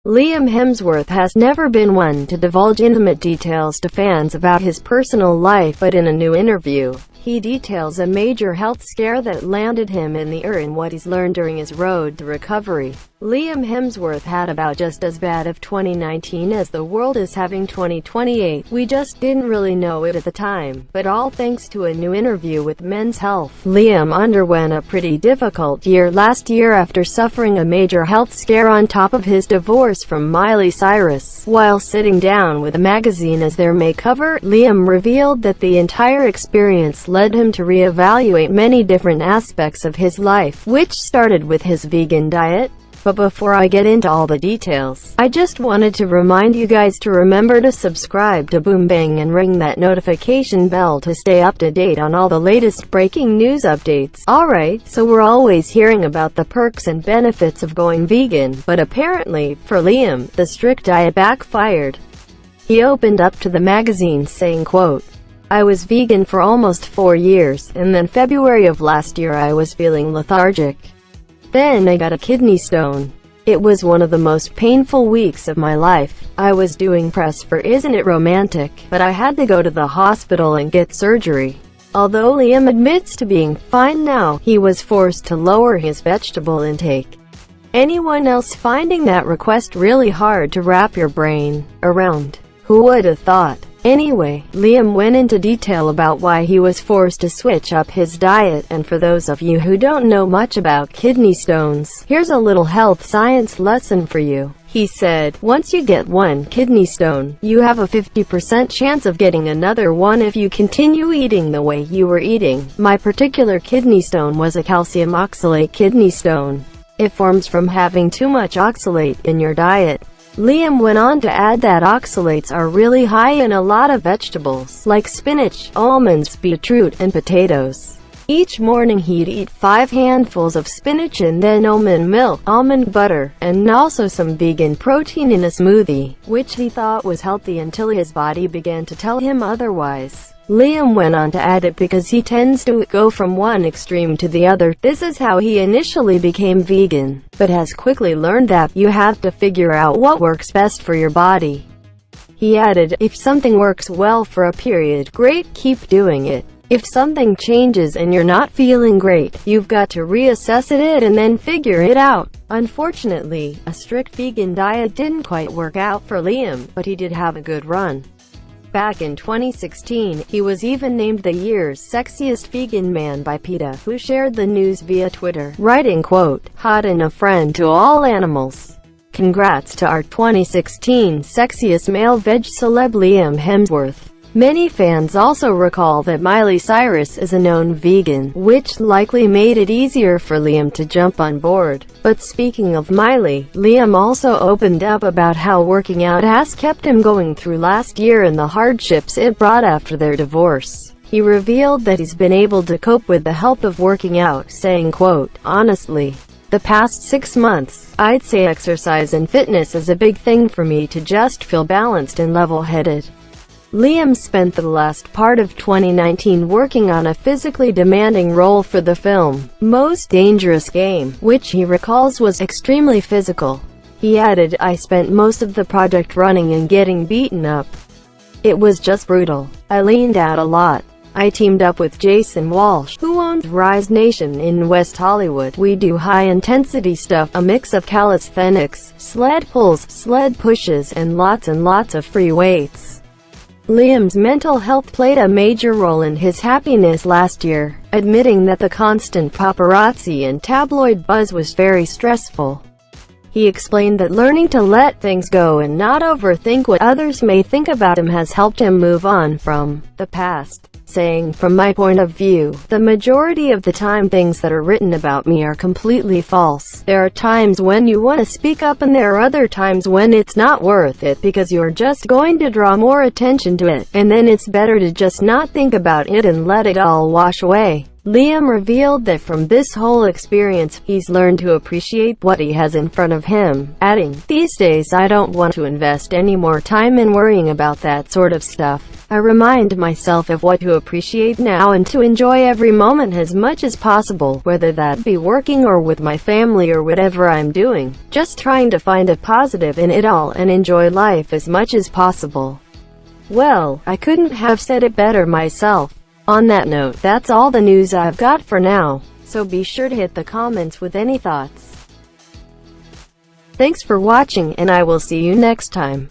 Liam Hemsworth has never been one to divulge intimate details to fans about his personal life, but in a new interview, he details a major health scare that landed him in the and what he's learned during his road to recovery. Liam Hemsworth had about just as bad of 2019 as the world is having 2028. We just didn't really know it at the time, but all thanks to a new interview with Men's Health. Liam underwent a pretty difficult year last year after suffering a major health scare on top of his divorce from Miley Cyrus. While sitting down with a magazine as their May cover, Liam revealed that the entire experience led him to reevaluate many different aspects of his life, which started with his vegan diet. But before I get into all the details, I just wanted to remind you guys to remember to subscribe to Boom Bang and ring that notification bell to stay up to date on all the latest breaking news updates. Alright, so we're always hearing about the perks and benefits of going vegan, but apparently, for Liam, the strict diet backfired. He opened up to the magazine saying, quote, "I was vegan for almost 4 years, and then February of last year I was feeling lethargic. Then I got a kidney stone. It was one of the most painful weeks of my life. I was doing press for Isn't It Romantic, but I had to go to the hospital and get surgery." Although Liam admits to being fine now, he was forced to lower his vegetable intake. Anyone else finding that request really hard to wrap your brain around? Who would have thought? Anyway, Liam went into detail about why he was forced to switch up his diet, and for those of you who don't know much about kidney stones, here's a little health science lesson for you. He said, "Once you get one kidney stone, you have a 50% chance of getting another one if you continue eating the way you were eating. My particular kidney stone was a calcium oxalate kidney stone. It forms from having too much oxalate in your diet." Liam went on to add that oxalates are really high in a lot of vegetables, like spinach, almonds, beetroot, and potatoes. Each morning he'd eat 5 handfuls of spinach and then almond milk, almond butter, and also some vegan protein in a smoothie, which he thought was healthy until his body began to tell him otherwise. Liam went on to add it because he tends to go from one extreme to the other. This is how he initially became vegan, but has quickly learned that you have to figure out what works best for your body. He added, "If something works well for a period, great, keep doing it. If something changes and you're not feeling great, you've got to reassess it and then figure it out." Unfortunately, a strict vegan diet didn't quite work out for Liam, but he did have a good run. Back in 2016, he was even named the year's sexiest vegan man by PETA, who shared the news via Twitter, writing, quote, "Hot and a friend to all animals. Congrats to our 2016 sexiest male veg celeb Liam Hemsworth." Many fans also recall that Miley Cyrus is a known vegan, which likely made it easier for Liam to jump on board. But speaking of Miley, Liam also opened up about how working out has kept him going through last year and the hardships it brought after their divorce. He revealed that he's been able to cope with the help of working out, saying, quote, "Honestly, the past 6 months, I'd say exercise and fitness is a big thing for me to just feel balanced and level-headed." Liam spent the last part of 2019 working on a physically demanding role for the film Most Dangerous Game, which he recalls was extremely physical. He added, "I spent most of the project running and getting beaten up. It was just brutal. I leaned out a lot. I teamed up with Jason Walsh, who owns Rise Nation in West Hollywood. We do high-intensity stuff, a mix of calisthenics, sled pulls, sled pushes, and lots of free weights." Liam's mental health played a major role in his happiness last year, admitting that the constant paparazzi and tabloid buzz was very stressful. He explained that learning to let things go and not overthink what others may think about him has helped him move on from the past, saying, "From my point of view, the majority of the time things that are written about me are completely false. There are times when you want to speak up and there are other times when it's not worth it because you're just going to draw more attention to it, and then it's better to just not think about it and let it all wash away." Liam revealed that from this whole experience, he's learned to appreciate what he has in front of him, adding, "These days I don't want to invest any more time in worrying about that sort of stuff. I remind myself of what to appreciate now and to enjoy every moment as much as possible, whether that be working or with my family or whatever I'm doing. Just trying to find a positive in it all and enjoy life as much as possible." Well, I couldn't have said it better myself. On that note, that's all the news I've got for now, so be sure to hit the comments with any thoughts. Thanks for watching, and I will see you next time.